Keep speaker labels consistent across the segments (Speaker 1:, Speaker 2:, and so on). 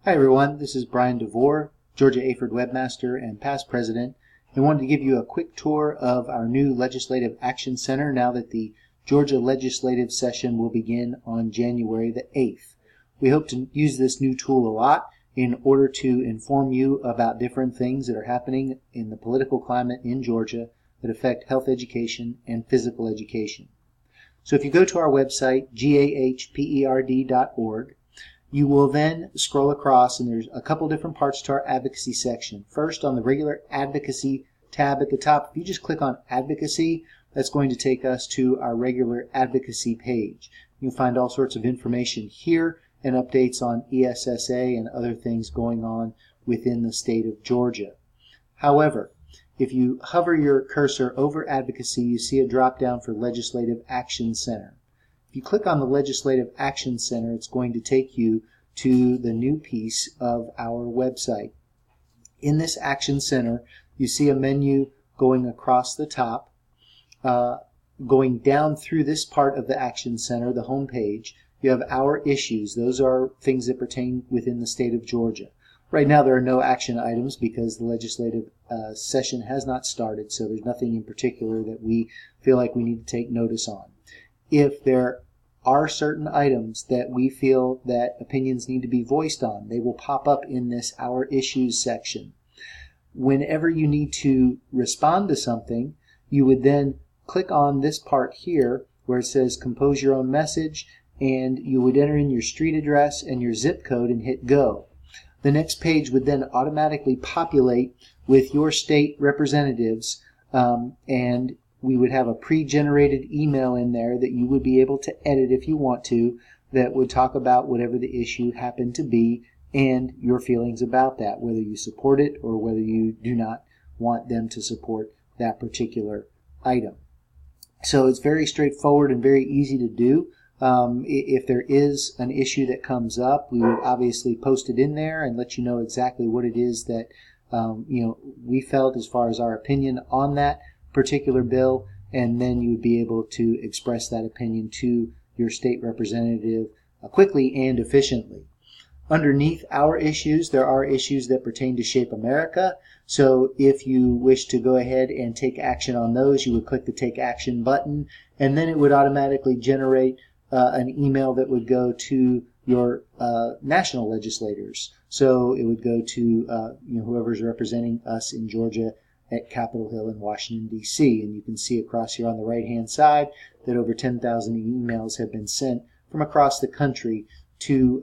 Speaker 1: Hi everyone, this is Brian DeVore, Georgia AFERD webmaster and past president, and wanted to give you a quick tour of our new Legislative Action Center now that the Georgia legislative session will begin on January the 8th. We hope to use this new tool a lot in order to inform you about different things that are happening in the political climate in Georgia that affect health education and physical education. So if you go to our website, gahperd.org, you will then scroll across, and there's a couple different parts to our advocacy section. First, on the regular advocacy tab at the top, if you just click on advocacy, that's going to take us to our regular advocacy page. You'll find all sorts of information here and updates on ESSA and other things going on within the state of Georgia. However, if you hover your cursor over advocacy, you see a drop down for Legislative Action Center. If you click on the Legislative Action Center, it's going to take you to the new piece of our website. In this Action Center, you see a menu going across the top. Going down through this part of the Action Center, the home page, you have Our Issues. Those are things that pertain within the state of Georgia. Right now there are no action items because the legislative session has not started, so there's nothing in particular that we feel like we need to take notice on. If there are certain items that we feel that opinions need to be voiced on, they will pop up in this Our Issues section. Whenever you need to respond to something, you would then click on this part here where it says compose your own message, and you would enter in your street address and your zip code and hit go. The next page would then automatically populate with your state representatives, and we would have a pre-generated email in there that you would be able to edit if you want to, that would talk about whatever the issue happened to be and your feelings about that, whether you support it or whether you do not want them to support that particular item. So it's very straightforward and very easy to do. If there is an issue that comes up, we would obviously post it in there and let you know exactly what it is that we felt as far as our opinion on that particular bill, and then you would be able to express that opinion to your state representative quickly and efficiently. Underneath Our Issues, there are issues that pertain to Shape America. So if you wish to go ahead and take action on those, you would click the Take Action button, and then it would automatically generate an email that would go to your national legislators. So it would go to whoever's representing us in Georgia at Capitol Hill in Washington, D.C. And you can see across here on the right-hand side that over 10,000 emails have been sent from across the country to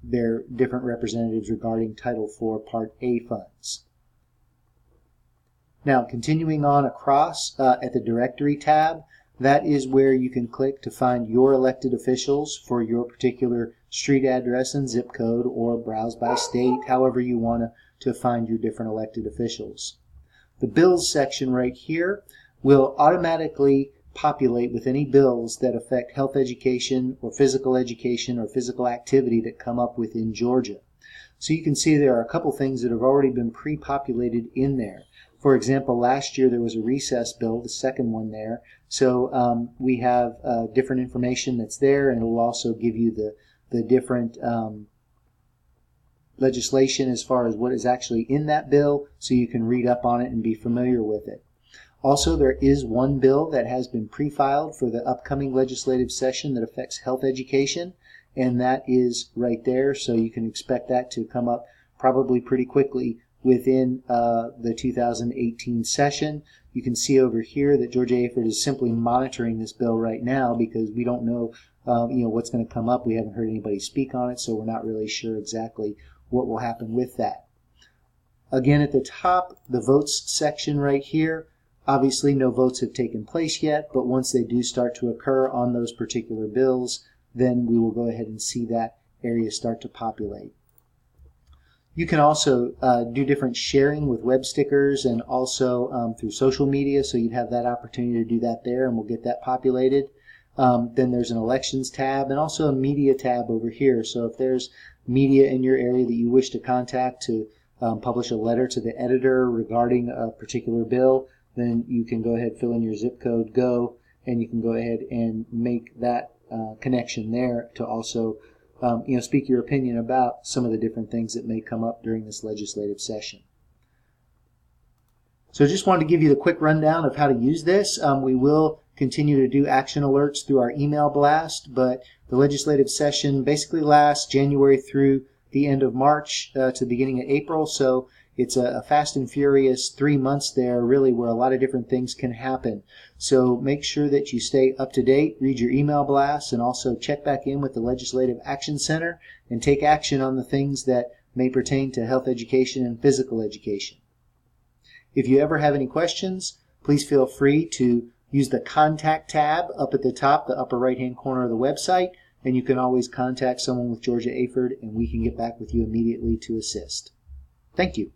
Speaker 1: their different representatives regarding Title IV Part A funds. Now, continuing on across at the Directory tab, that is where you can click to find your elected officials for your particular street address and zip code, or browse by state, however you want to find your different elected officials. The bills section right here will automatically populate with any bills that affect health education or physical activity that come up within Georgia. So you can see there are a couple things that have already been pre-populated in there. For example, last year there was a recess bill, the second one there. So we have different information that's there, and it will also give you the different legislation as far as what is actually in that bill, so you can read up on it and be familiar with it. Also, there is one bill that has been pre-filed for the upcoming legislative session that affects health education, and that is right there, so you can expect that to come up probably pretty quickly within the 2018 session. You can see over here that Georgia AFERD is simply monitoring this bill right now because we don't know what's going to come up. We haven't heard anybody speak on it, so we're not really sure exactly what will happen with that. Again, at the top, the votes section right here, obviously no votes have taken place yet, but once they do start to occur on those particular bills, then we will go ahead and see that area start to populate. You can also do different sharing with web stickers and also through social media, so you'd have that opportunity to do that there, and we'll get that populated. Then there's an elections tab and also a media tab over here. So if there's media in your area that you wish to contact to publish a letter to the editor regarding a particular bill, then you can go ahead, fill in your zip code, go, and you can go ahead and make that connection there to also speak your opinion about some of the different things that may come up during this legislative session. So just wanted to give you the quick rundown of how to use this. We will continue to do action alerts through our email blast, but the legislative session basically lasts January through the end of March to the beginning of April, so it's a fast and furious 3 months there, really, where a lot of different things can happen. So make sure that you stay up to date, read your email blasts, and also check back in with the Legislative Action Center and take action on the things that may pertain to health education and physical education. If you ever have any questions, please feel free to use the Contact tab up at the top, the upper right-hand corner of the website, and you can always contact someone with Georgia AFERD, and we can get back with you immediately to assist. Thank you.